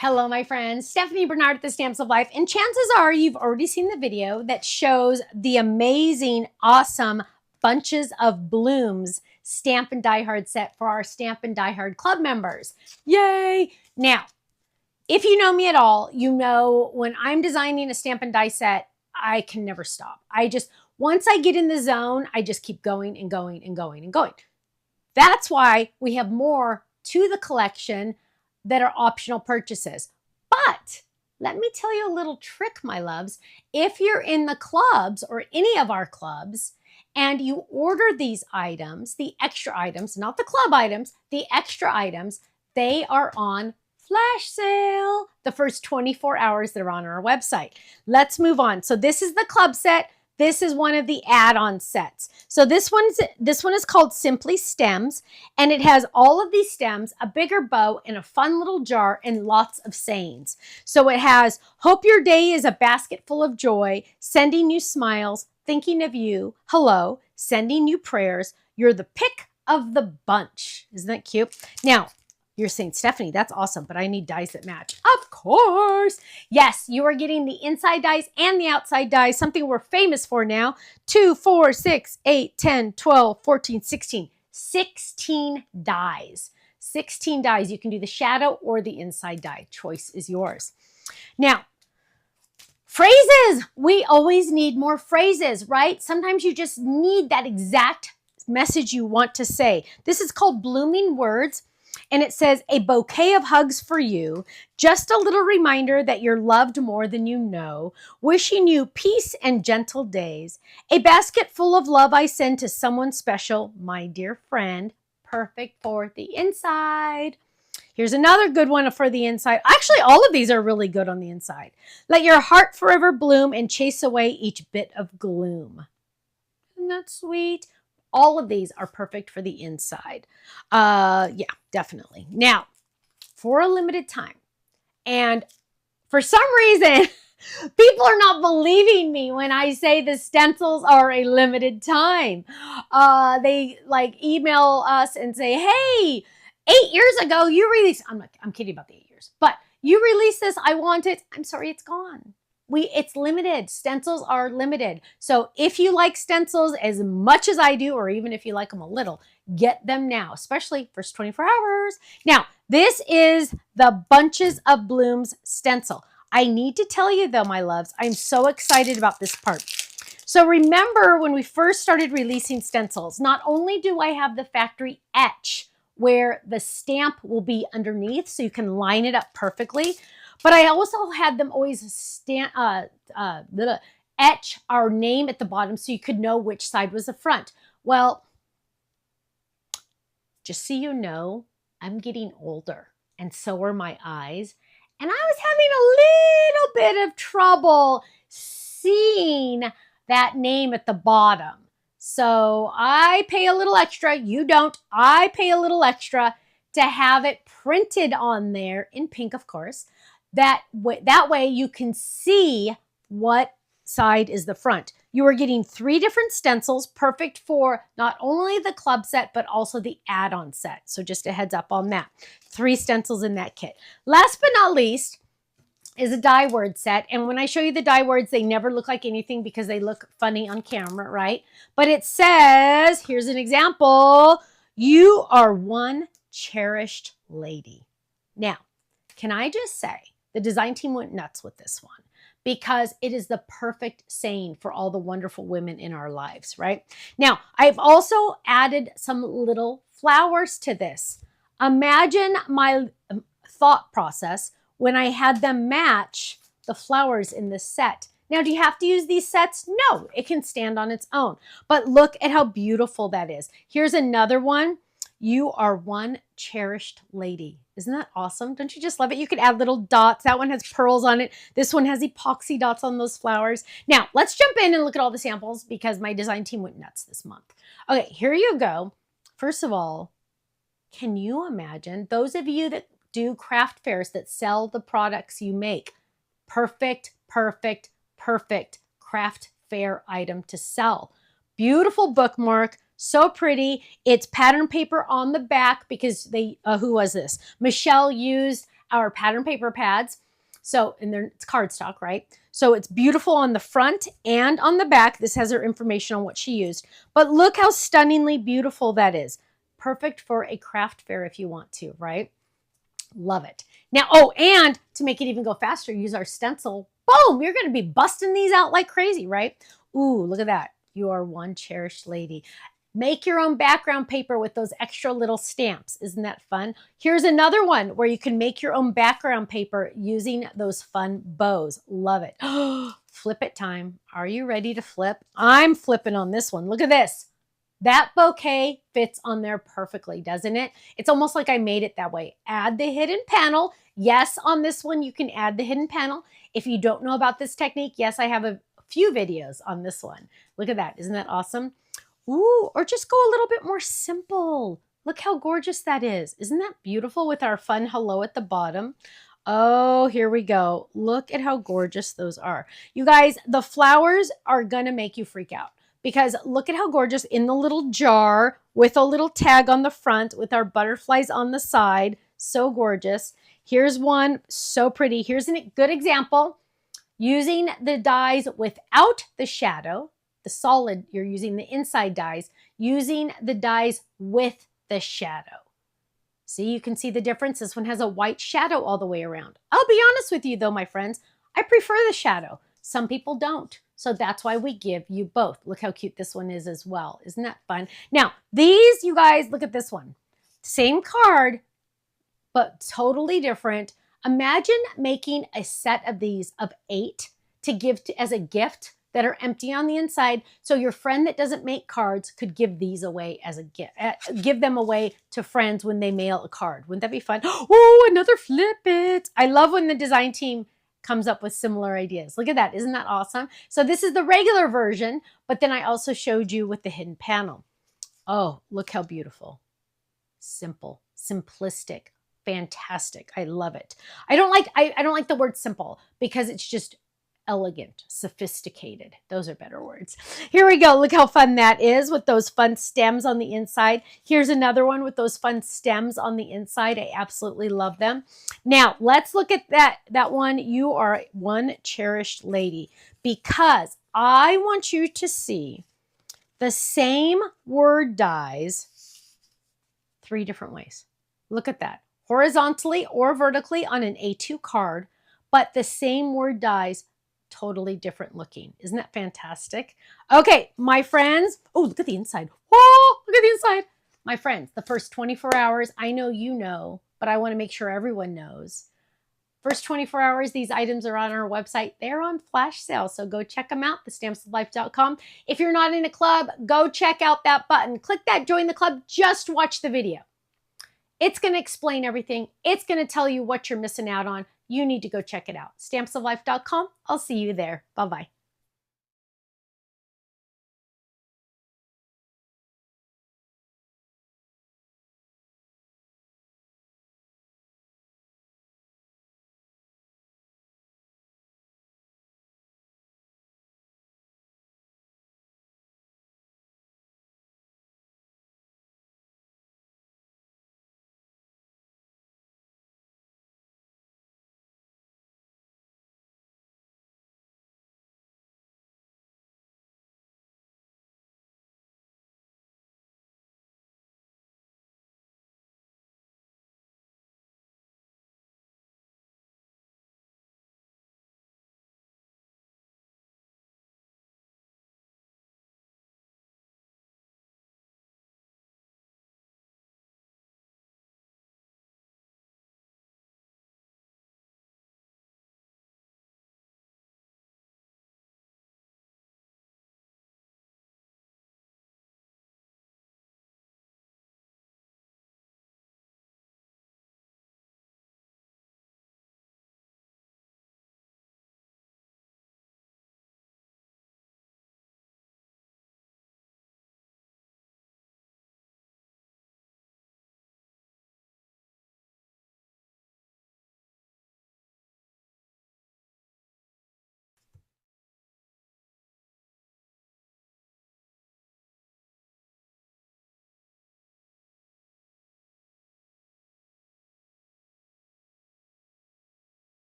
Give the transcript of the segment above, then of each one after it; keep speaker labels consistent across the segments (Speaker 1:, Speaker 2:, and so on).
Speaker 1: Hello, my friends. Stephanie Bernard at the Stamps of Life. And chances are you've already seen the video that shows the amazing, awesome Bunches of Blooms Stamp and Die Hard set for our Stamp and Die Hard Club members. Yay! Now, if you know me at all, you know when I'm designing a Stamp and Die set, I can never stop. Once I get in the zone, I just keep going and going and going and going. That's why we have more to the collection that are optional purchases. But let me tell you a little trick, my loves. If you're in the clubs or any of our clubs and you order these items, the extra items, not the club items, the extra items, they are on flash sale the first 24 hours they're on our website. Let's move on. So this is the club set. This is one of the add-on sets. So this one is called Simply Stems, and it has all of these stems, a bigger bow, and a fun little jar, and lots of sayings. So it has, hope your day is a basket full of joy, sending you smiles, thinking of you, hello, sending you prayers, you're the pick of the bunch. Isn't that cute? Now, you're saying, Stephanie, that's awesome, but I need dies that match. Of course. Yes, you are getting the inside dies and the outside dies, something we're famous for now. 2, 4, 6, 8, 10, 12, 14, 16. 16 dies. 16 dies. You can do the shadow or the inside die. Choice is yours. Now, phrases. We always need more phrases, right? Sometimes you just need that exact message you want to say. This is called Blooming Words. And it says, a bouquet of hugs for you, just a little reminder that you're loved more than you know, wishing you peace and gentle days, a basket full of love I send to someone special, my dear friend, perfect for the inside. Here's another good one for the inside. Actually, all of these are really good on the inside. Let your heart forever bloom and chase away each bit of gloom. Isn't that sweet? All of these are perfect for the inside. Yeah, definitely. Now, for a limited time, and for some reason, people are not believing me when I say the stencils are a limited time. They like email us and say, hey, 8 years ago, you released, I'm kidding about the 8 years, but you released this, I want it. I'm sorry, it's gone. It's limited. Stencils are limited. So if you like stencils as much as I do, or even if you like them a little, get them now, especially first 24 hours. Now, this is the Bunches of Blooms stencil. I need to tell you though, my loves, I'm so excited about this part. So remember when we first started releasing stencils, not only do I have the factory etch where the stamp will be underneath so you can line it up perfectly, but I also had them always etch our name at the bottom so you could know which side was the front. Well, just so you know, I'm getting older, and so are my eyes. And I was having a little bit of trouble seeing that name at the bottom. So I pay a little extra. You don't. I pay a little extra to have it printed on there in pink, of course. That way you can see what side is the front. You are getting 3 different stencils, perfect for not only the club set, but also the add-on set. So just a heads up on that. 3 stencils in that kit. Last but not least is a die word set. And when I show you the die words, they never look like anything because they look funny on camera, right? But it says, here's an example, you are one cherished lady. Now, can I just say, the design team went nuts with this one because it is the perfect saying for all the wonderful women in our lives, right? Now, I've also added some little flowers to this. Imagine my thought process when I had them match the flowers in this set. Now, do you have to use these sets? No, it can stand on its own. But look at how beautiful that is. Here's another one. You are one cherished lady. Isn't that awesome? Don't you just love it? You could add little dots. That one has pearls on it. This one has epoxy dots on those flowers. Now, let's jump in and look at all the samples because my design team went nuts this month. Okay, here you go. First of all, can you imagine those of you that do craft fairs that sell the products you make? Perfect, perfect, perfect craft fair item to sell. Beautiful bookmark. So pretty. It's pattern paper on the back because they, who was this? Michelle used our pattern paper pads. So, and it's cardstock, right? So it's beautiful on the front and on the back. This has her information on what she used. But look how stunningly beautiful that is. Perfect for a craft fair if you want to, right? Love it. Now, oh, and to make it even go faster, use our stencil. Boom! You're going to be busting these out like crazy, right? Ooh, look at that. You are one cherished lady. Make your own background paper with those extra little stamps. Isn't that fun? Here's another one where you can make your own background paper using those fun bows. Love it. Flip it time. Are you ready to flip? I'm flipping on this one. Look at this. That bouquet fits on there perfectly, doesn't it? It's almost like I made it that way. Add the hidden panel. Yes, on this one, you can add the hidden panel. If you don't know about this technique, yes, I have a few videos on this one. Look at that. Isn't that awesome? Ooh, or just go a little bit more simple. Look how gorgeous that is. Isn't that beautiful with our fun hello at the bottom? Oh, here we go. Look at how gorgeous those are. You guys, the flowers are going to make you freak out. Because look at how gorgeous in the little jar with a little tag on the front with our butterflies on the side. So gorgeous. Here's one, so pretty. Here's a good example. Using the dies without the shadow, the solid, you're using the inside dies. Using the dies with the shadow. See, you can see the difference. This one has a white shadow all the way around. I'll be honest with you though, my friends. I prefer the shadow. Some people don't. So that's why we give you both. Look how cute this one is as well. Isn't that fun? Now, these, you guys, look at this one. Same card, but totally different. Imagine making a set of these of 8 to give as a gift that are empty on the inside. So your friend that doesn't make cards could give these away as a gift. Give them away to friends when they mail a card. Wouldn't that be fun? Oh, another flip it. I love when the design team comes up with similar ideas. Look at that. Isn't that awesome? So this is the regular version, but then I also showed you with the hidden panel. Oh, look how beautiful. Simple, simplistic, fantastic. I love it. I don't like the word simple because it's just elegant, sophisticated. Those are better words. Here we go. Look how fun that is with those fun stems on the inside. Here's another one with those fun stems on the inside. I absolutely love them. Now, let's look at that one. You are one cherished lady because I want you to see the same word dies 3 different ways. Look at that. Horizontally or vertically on an A2 card, but the same word dies totally different looking. Isn't that fantastic? Okay, my friends. Oh, look at the inside. Oh, look at the inside. My friends, the first 24 hours, I know you know, but I want to make sure everyone knows. First 24 hours, these items are on our website. They're on flash sale, so go check them out, thestampsoflife.com. If you're not in a club, go check out that button. Click that, join the club, just watch the video. It's going to explain everything. It's going to tell you what you're missing out on. You need to go check it out. Stampsoflife.com. I'll see you there. Bye-bye.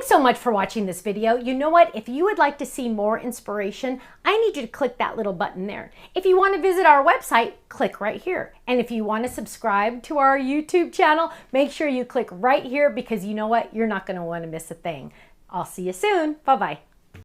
Speaker 1: Thanks so much for watching this video. You know what? If you would like to see more inspiration, I need you to click that little button there. If you want to visit our website, click right here. And if you want to subscribe to our YouTube channel, make sure you click right here because you know what? You're not going to want to miss a thing. I'll see you soon. Bye-bye.